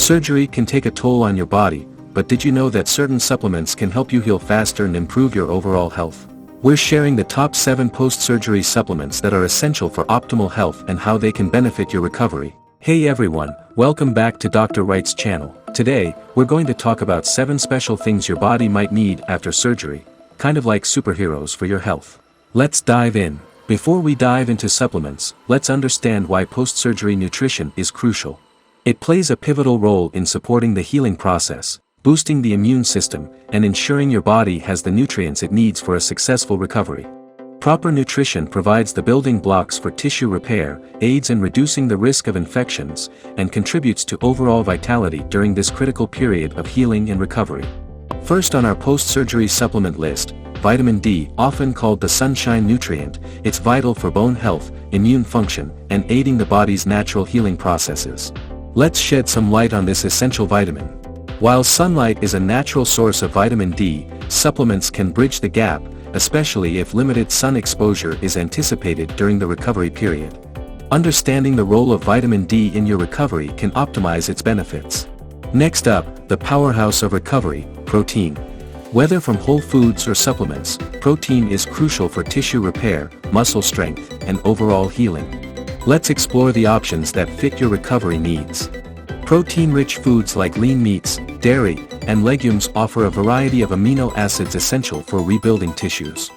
Surgery can take a toll on your body, but did you know that certain supplements can help you heal faster and improve your overall health? We're sharing the top 7 post-surgery supplements that are essential for optimal health and how they can benefit your recovery. Hey everyone, welcome back to Dr. Wright's channel. Today, we're going to talk about 7 special things your body might need after surgery, kind of like superheroes for your health. Let's dive in. Before we dive into supplements, let's understand why post-surgery nutrition is crucial. It plays a pivotal role in supporting the healing process, boosting the immune system, and ensuring your body has the nutrients it needs for a successful recovery. Proper nutrition provides the building blocks for tissue repair, aids in reducing the risk of infections, and contributes to overall vitality during this critical period of healing and recovery. First on our post-surgery supplement list, vitamin D, often called the sunshine nutrient. It's vital for bone health, immune function, and aiding the body's natural healing processes. Let's shed some light on this essential vitamin. While sunlight is a natural source of vitamin D, supplements can bridge the gap, especially if limited sun exposure is anticipated during the recovery period. Understanding the role of vitamin D in your recovery can optimize its benefits. Next up, the powerhouse of recovery, protein. Whether from whole foods or supplements, protein is crucial for tissue repair, muscle strength, and overall healing. Let's explore the options that fit your recovery needs. Protein-rich foods like lean meats, dairy, and legumes offer a variety of amino acids essential for rebuilding tissues.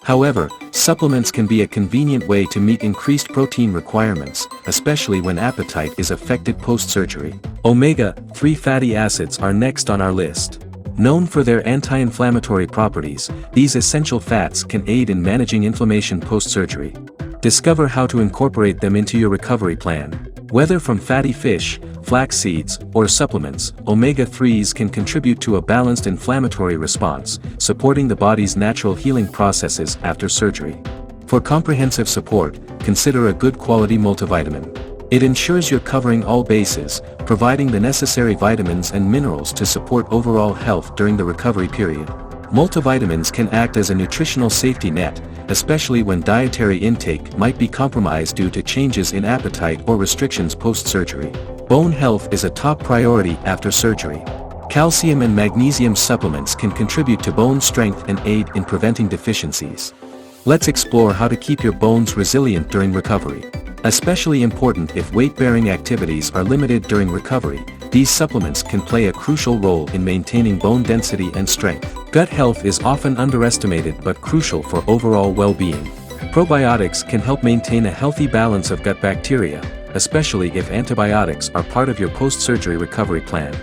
However, supplements can be a convenient way to meet increased protein requirements, especially when appetite is affected post-surgery. Omega-3 fatty acids are next on our list. Known for their anti-inflammatory properties, these essential fats can aid in managing inflammation post-surgery. Discover how to incorporate them into your recovery plan. Whether from fatty fish, flax seeds, or supplements, omega-3s can contribute to a balanced inflammatory response, supporting the body's natural healing processes after surgery. For comprehensive support, consider a good quality multivitamin. It ensures you're covering all bases, providing the necessary vitamins and minerals to support overall health during the recovery period. Multivitamins can act as a nutritional safety net, especially when dietary intake might be compromised due to changes in appetite or restrictions post-surgery. Bone health is a top priority after surgery. Calcium and magnesium supplements can contribute to bone strength and aid in preventing deficiencies. Let's explore how to keep your bones resilient during recovery. Especially important if weight-bearing activities are limited during recovery, these supplements can play a crucial role in maintaining bone density and strength. Gut health is often underestimated but crucial for overall well-being. Probiotics can help maintain a healthy balance of gut bacteria, especially if antibiotics are part of your post-surgery recovery plan.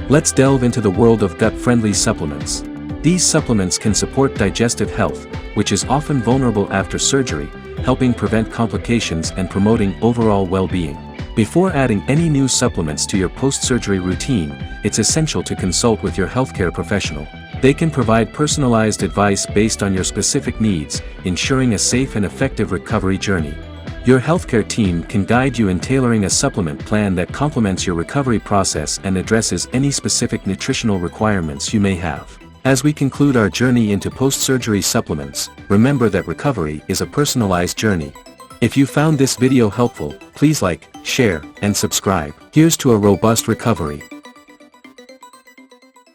Let's delve into the world of gut-friendly supplements. These supplements can support digestive health, which is often vulnerable after surgery, helping prevent complications and promoting overall well-being. Before adding any new supplements to your post-surgery routine, it's essential to consult with your healthcare professional. They can provide personalized advice based on your specific needs, ensuring a safe and effective recovery journey. Your healthcare team can guide you in tailoring a supplement plan that complements your recovery process and addresses any specific nutritional requirements you may have. As we conclude our journey into post-surgery supplements, remember that recovery is a personalized journey. If you found this video helpful, please like, share, and subscribe. Here's to a robust recovery.